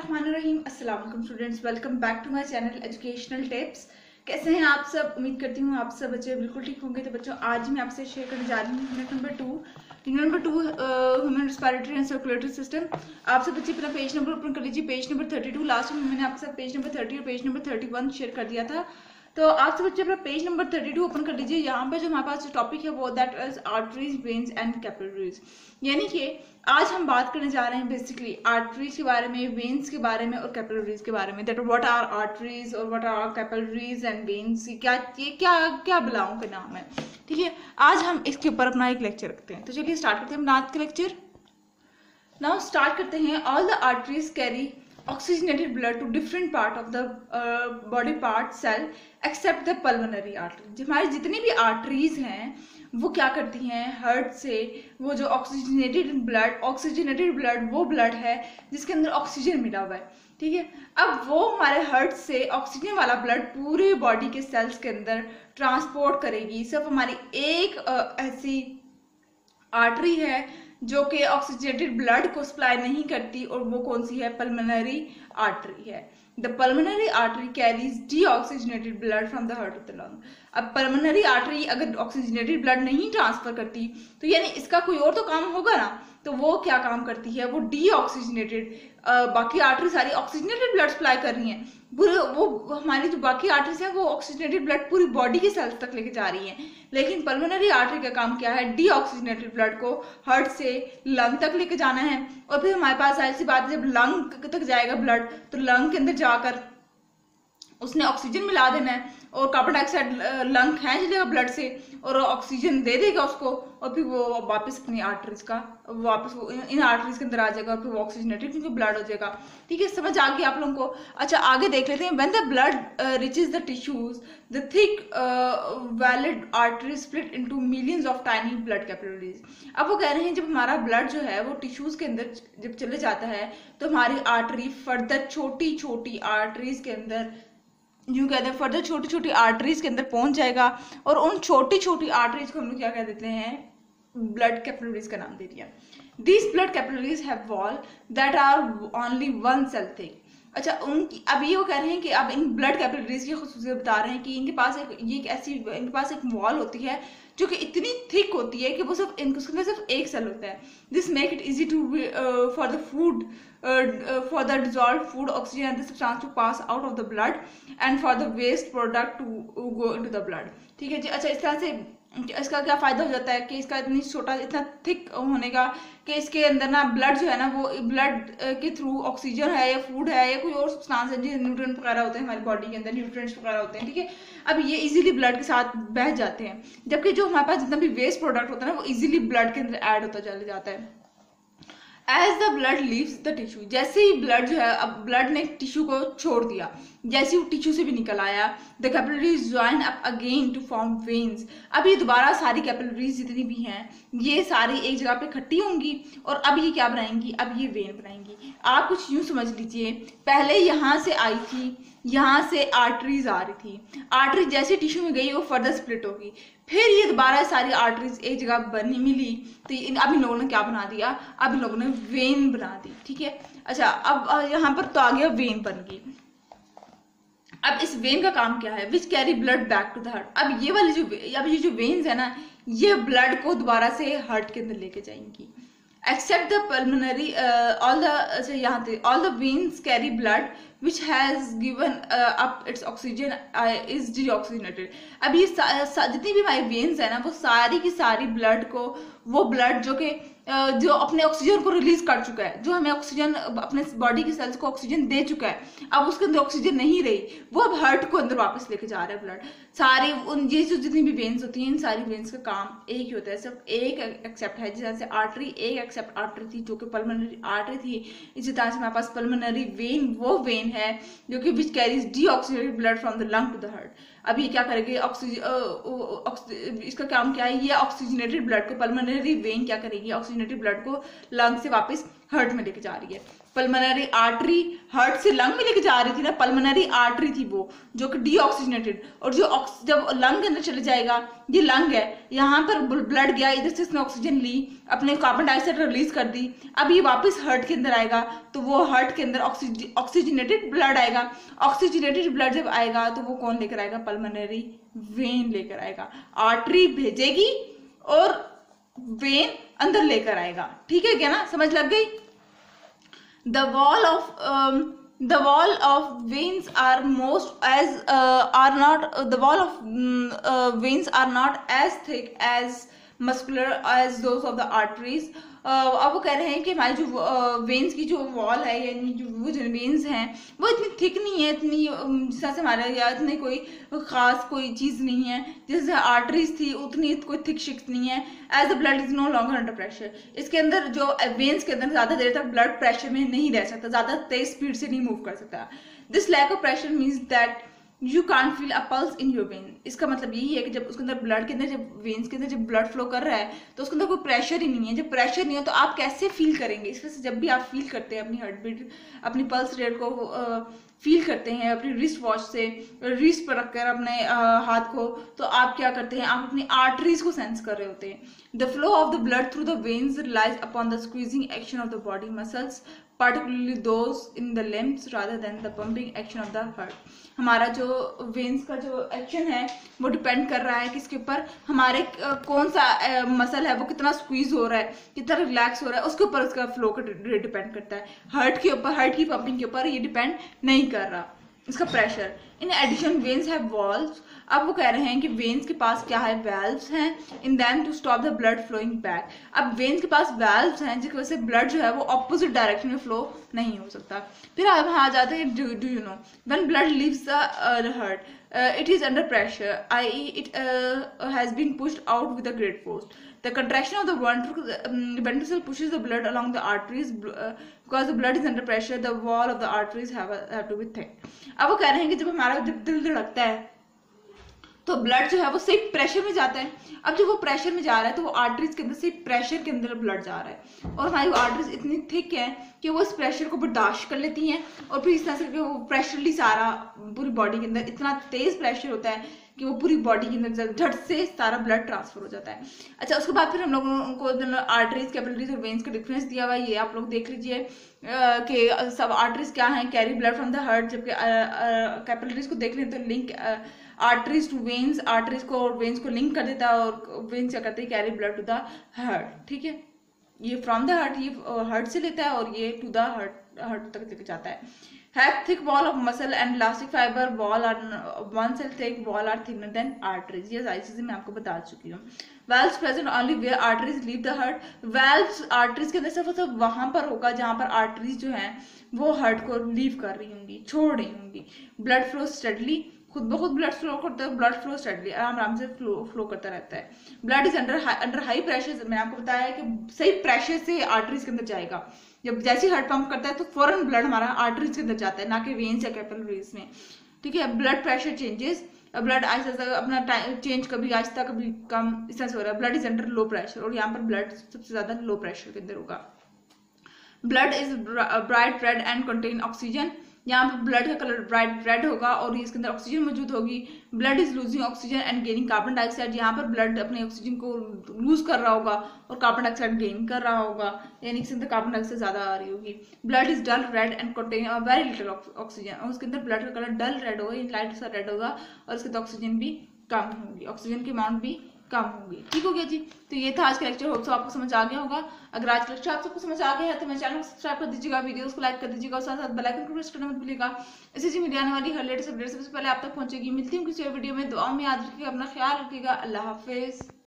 बिस्मिल्लाहिर्रहमानिर्रहीम। अस्सलाम वालेकुम students, welcome back to my channel educational tips. कैसे हैं आप सब? उम्मीद करती हूँ आप सब बच्चे बिल्कुल ठीक होंगे। तो बच्चों, आज मैं आपसे शेयर करने जा रही हूँ unit number two human respiratory and circulatory system. आप सब बच्चे अपना पेज नंबर ओपन कर लीजिए, पेज नंबर 32। लास्ट में मैंने आपके साथ पेज नंबर 30 और पेज नंबर 31 शेयर कर दिया था। तो आप सब बच्चे अपना पेज नंबर 32 ओपन कर लीजिए। यहाँ पे जो हमारे पास टॉपिक है वो that is arteries, veins and capillaries. यानी कि आज हम बात करने जा रहे हैं बेसिकली आर्टरीज के बारे में, वेन्स के बारे में और कैपिलरीज के बारे में। दैट व्हाट आर आर्टरीज और what are capillaries and veins. क्या बलाओं के नाम है, ठीक है। आज हम इसके ऊपर अपना एक लेक्चर रखते हैं। तो चलिए स्टार्ट करते हैं आज का लेक्चर। नाउ स्टार्ट करते हैं। All the arteries carry oxygenated blood to different part of the body part cell except the pulmonary artery। हमारी जितनी भी आर्टरीज हैं वो क्या करती हैं, हार्ट से वो जो ऑक्सीजनेटेड ब्लड वो ब्लड है जिसके अंदर ऑक्सीजन मिला हुआ है, ठीक है। अब वो हमारे हार्ट से ऑक्सीजन वाला ब्लड पूरे बॉडी के सेल्स के अंदर ट्रांसपोर्ट करेगी। सिर्फ हमारी एक ऐसी आर्टरी है जो कि ऑक्सीजनेटेड ब्लड को सप्लाई नहीं करती, और वो कौन सी है? पल्मोनरी आर्टरी है। The pulmonary artery carries deoxygenated blood from the heart of the lung. अब पल्मोनरी आर्टरी अगर ऑक्सीजनेटेड ब्लड नहीं ट्रांसफर करती तो यानी इसका कोई और तो काम होगा ना। तो वो क्या काम करती है? वो डीऑक्सीजनेटेड, बाकी आर्टरी सारी ऑक्सीजनेटेड ब्लड सप्लाई कर रही हैं, पूरे वो हमारी जो बाकी आर्टरीज हैं वो ऑक्सीजनेटेड ब्लड पूरी बॉडी के सेल्स तक लेके जा रही हैं। लेकिन पल्मोनरी आर्टरी का काम क्या है? डीऑक्सीजनेटेड ब्लड को हार्ट से लंग तक लेके जाना है। और फिर हमारे पास ऐसी बात, जब लंग तक जाएगा ब्लड तो लंग के अंदर जाकर उसने ऑक्सीजन मिला देना है, और कार्बन डाइऑक्साइड लंग खींच लेगा ब्लड से और ऑक्सीजन दे देगा उसको, और फिर वो वापस अपनी आर्टरीज का वापस वो इन आर्टरीज के अंदर आ जाएगा, और फिर वो ऑक्सीजनेटेड क्योंकि ब्लड हो जाएगा, ठीक है। समझ आ गया आप लोगों को? अच्छा, आगे देख लेते हैं। When the blood reaches the tissues the thick valid artery split into millions of tiny blood capillaries. अब वो कह रहे हैं जब हमारा ब्लड जो है वो टिश्यूज के अंदर जब चले जाता है तो हमारी आर्टरी फर्दर छोटी छोटी आर्टरीज के अंदर, यूँ कहते हैं फर्दर छोटी छोटी आर्टरीज के अंदर पहुंच जाएगा, और उन छोटी छोटी आर्टरीज को हम लोग क्या कह देते हैं? ब्लड कैपिलरीज का नाम दे दिया। These blood capillaries have wall that are only 1 cell thick. अच्छा, उनकी अब ये वो कह रहे हैं कि अब इन ब्लड कैपिलरीज की खुसूसियत बता रहे हैं कि इनके पास एक वॉल होती है जो कि इतनी थिक होती है कि वो सिर्फ उसके अंदर सिर्फ एक सेल होता है। This make it easy to for the food for the dissolved food, oxygen and the substance to pass out of the blood and for the waste product to go into the blood, ठीक है जी। अच्छा, इस तरह से इसका क्या फायदा हो जाता है कि इसका इतना थिक होने का कि इसके अंदर ना ब्लड जो है ना वो ब्लड के थ्रू ऑक्सीजन है या फूड है या कोई और सब्सटेंस है, जैसे न्यूट्रिएंट वगैरह होते हैं हमारी बॉडी के अंदर, न्यूट्रिएंट्स वगैरह होते हैं, ठीक है। अब ये इजीली ब्लड के साथ बह जाते हैं, जबकि जो हमारे पास जितना भी वेस्ट प्रोडक्ट होता है ना वो इजीली ब्लड के अंदर ऐड होता चला जाता है। As the blood leaves the tissue, जैसे ही ब्लड जो है, अब ब्लड ने टिश्यू को छोड़ दिया, जैसे वो टिश्यू से भी निकल आया, the capillaries join up again to form veins. अब ये दोबारा सारी कैपिलरीज जितनी भी हैं ये सारी एक जगह पे इकट्ठी होंगी, और अब ये क्या बनाएंगी? अब ये वेन बनाएंगी। आप कुछ यूं समझ लीजिए, पहले यहाँ से आई थी, यहाँ से आर्टरीज आ रही थी, आर्टरी जैसे टिश्यू में गई वो फर्दर स्प्लिट होगी, फिर ये दोबारा सारी आर्टरीज एक जगह बनी मिली, तो अब इन लोगों ने क्या बना दिया? अब इन लोगों ने वेन बना दी, ठीक है। अच्छा, अब यहाँ पर तो आ गया वेन बन गई। अब इस वेन का काम क्या है? Which carry blood back to the heart. अब ये वाली ये जो वेन्स है ना, ये ब्लड को दोबारा से हार्ट के अंदर लेके जाएंगी। Except the pulmonary all the veins carry blood which has given up its oxygen is deoxygenated। अब ये जितनी भी हमारी वेन्स है ना वो सारी की सारी ब्लड को, वो ब्लड जो अपने ऑक्सीजन को रिलीज कर चुका है, जो हमें ऑक्सीजन अपने बॉडी के सेल्स को ऑक्सीजन दे चुका है, अब उसके अंदर ऑक्सीजन नहीं रही, वो अब हार्ट को अंदर वापस लेके जा रहा है ब्लड। सारी ये जो जितनी भी वेन्स होती हैं इन सारी वेन्स का काम एक ही होता है, सिर्फ एक एक्सेप्ट है। जैसे आर्टरी एक एक्सेप्ट आर्टरी थी जो कि पल्मोनरी आर्टरी थी, इसी तरह से हमारे पास पल्मोनरी वेन वो वेन है जो कि which carries deoxygenated blood from the lung to the heart. अब ये क्या करेगी? इसका काम क्या है? ये ऑक्सीजनेटेड ब्लड को, पल्मोनरी वेन क्या करेगी? ऑक्सीजनेटेड ब्लड को लंग से वापस हार्ट में लेके जा रही है। पल्मोनरी आर्टरी हार्ट से लंग में लेके जा रही थी ना, पल्मोनरी आर्टरी थी वो जो कि डीऑक्सीजनेटेड, और जो जब लंग के अंदर चले जाएगा, ये लंग है, यहाँ पर ब्लड गया, इधर से इसने ऑक्सीजन ली, अपने कार्बन डाइऑक्साइड रिलीज कर दी, अब ये वापस हार्ट के अंदर आएगा, तो वो हार्ट के अंदर ऑक्सीजनेटेड ब्लड आएगा। ऑक्सीजनेटेड ब्लड जब आएगा तो वो कौन लेकर आएगा? पल्मोनरी वेन लेकर आएगा। आर्टरी भेजेगी और वेन अंदर लेकर आएगा। ठीक है क्या ना, समझ लग गई? The wall of veins are not as thick as muscular as those of the arteries. अब वो कह रहे हैं कि हमारी जो वेन्स की जो वॉल है, यानी वो जो वेन्स हैं वो इतनी थिक नहीं है, इतनी जिस तरह से हमारे या इतनी कोई खास कोई चीज़ नहीं है जैसे आर्टरीज थी, उतनी कोई थिक शिक्स नहीं है। As the blood is no longer under pressure, इसके अंदर जो वेन्स के अंदर ज़्यादा देर तक ब्लड प्रेशर में नहीं रह सकता, ज़्यादा तेज स्पीड से नहीं मूव कर सकता। This lack of pressure means that you can't feel a pulse in your vein. इसका मतलब यही है कि जब उसके अंदर ब्लड के अंदर जब वेन्स के अंदर जब ब्लड फ्लो कर रहा है तो उसके अंदर कोई प्रेशर ही नहीं है। जब प्रेशर नहीं हो तो आप कैसे फील करेंगे? इस वजह से जब भी आप फील करते हैं अपनी हार्ट बीट, अपनी पल्स रेट को फील करते हैं अपनी रिस्ट वॉच से, रिस्ट पर रखकर अपने हाथ को, तो आप क्या करते हैं? आप अपनी आर्टरीज को सेंस कर रहे होते हैं। The flow of the blood through the veins relies upon the squeezing action of the body muscles, particularly those in the limbs rather than the pumping action of the heart। हमारा जो veins का जो action है वो depend कर रहा है किसके ऊपर? हमारे कौन सा मसल है वो कितना स्क्वीज हो रहा है, कितना रिलैक्स हो रहा है, उसके ऊपर उसका फ्लो का डिपेंड करता है। हार्ट के ऊपर, हार्ट की पंपिंग के ऊपर ये डिपेंड नहीं कर रहा इसका pressure. In addition veins have valves. अब वो कह रहे हैं कि वेन्स के पास क्या है? वेल्व्स हैं। In them to stop the blood flowing back. अब वेन्स के पास वेल्व्स हैं जिसकी वजह से ब्लड जो है वो ऑपोजिट डायरेक्शन में फ्लो नहीं हो सकता। फिर अब आ जाते हैं do you know when blood leaves the heart it is under pressure, i.e. it has been pushed out with a great force. The contraction of the ventricle pushes the blood along the arteries because the blood is under pressure. The wall of the arteries have to be thick. अब वो कह रहे हैं कि जब दिल धड़कता है तो ब्लड जो है वो सही प्रेशर में जाता है। अब जब वो प्रेशर में जा रहा है तो वो आर्टरीज के अंदर से प्रेशर के अंदर ब्लड जा रहा है, और हमारी आर्टरीज इतनी थिक है कि वो इस प्रेशर को बर्दाश्त कर लेती हैं, और फिर इस तरह से वो प्रेशरली सारा पूरी बॉडी के अंदर इतना तेज प्रेशर होता है कि वो पूरी बॉडी के अंदर झट से सारा ब्लड ट्रांसफर हो जाता है। अच्छा, उसके बाद फिर हम लोगों को आर्टरीज, कैपिलरीज और वेन्स का डिफरेंस दिया हुआ है, ये आप लोग देख लीजिए कि सब आर्टरीज क्या हैं? Carry blood from the heart, जबकि कैपिलरीज को देख लें तो link arteries to veins, arteries को और वेन्स को लिंक कर देता है, और वेन्स क्या करते हैं? Carry blood to the heart. ठीक है, ये फ्रॉम द हार्ट, ये हार्ट से लेता है और ये टू द हार्ट तक लेके जाता है। Have thick wall of muscle and elastic fiber wall are one cell thick wall are thinner than arteries। ये सारी चीजें मैं आपको बता चुकी हूँ। Valves present only where arteries leave the heart। Valves arteries के अंदर सिर्फ वहां पर होगा जहां पर arteries जो हैं वो हार्ट को लीव कर रही होंगी, छोड़ रही होंगी। Blood flows steadily, खुद ब खुद ब्लड फ्लो करता है, ब्लड फ्लो स्टेडली आराम से फ्लो करता रहता है। Blood is under high pressure, मैंने आपको बताया कि सही प्रेशर से आर्टरीज के अंदर जाएगा। जब जैसे हार्ट पंप करता है तो फौरन ब्लड हमारा आर्टरीज के अंदर जाता है, ना कि वेन्स या कैपिलरीज में। ठीक है, ब्लड प्रेशर चेंजेस, ब्लड आहिस्ता अपना चेंज कभी आहिस्ता कभी कम इस तरह से हो रहा है। Blood is under low pressure, और यहाँ पर ब्लड सबसे ज्यादा लो प्रेशर के अंदर होगा। Blood is bright red and contain oxygen, यहाँ पर ब्लड का कलर ब्राइट रेड होगा और इसके अंदर ऑक्सीजन मौजूद होगी। Blood is losing oxygen and gaining carbon dioxide, यहाँ पर ब्लड अपने ऑक्सीजन को लूज कर रहा होगा और कार्बन डाइऑक्साइड गेन कर रहा होगा, यानी इसके अंदर कार्बन डाइऑक्साइड ज्यादा आ रही होगी। Blood is dull red and contain very little oxygen, और उसके अंदर ब्लड का कलर डल रेड होगा, लाइट सा रेड होगा, और इसके अंदर ऑक्सीजन भी कम होगी, ऑक्सीजन की अमाउंट भी कम होगी। ठीक हो गया जी, तो ये था आज का लेक्चर। होप सो आपको समझ आ गया होगा। अगर आज का लेक्चर आप सबको समझ आ गया है तो मेरे चैनल को सब्सक्राइब कर दीजिएगा, वीडियोस को लाइक कर दीजिएगा, और साथ साथ बेल आइकन को प्रेस करना मत भूलिएगा। इसी जी मीडिया आने वाली हर लेटेस्ट अपडेट सबसे पहले आप तक पहुंचेगी। मिलती हूँ किसी और वीडियो में, दुआ में याद रखिएगा, अपना ख्याल रखिएगा। अल्लाह हाफिज।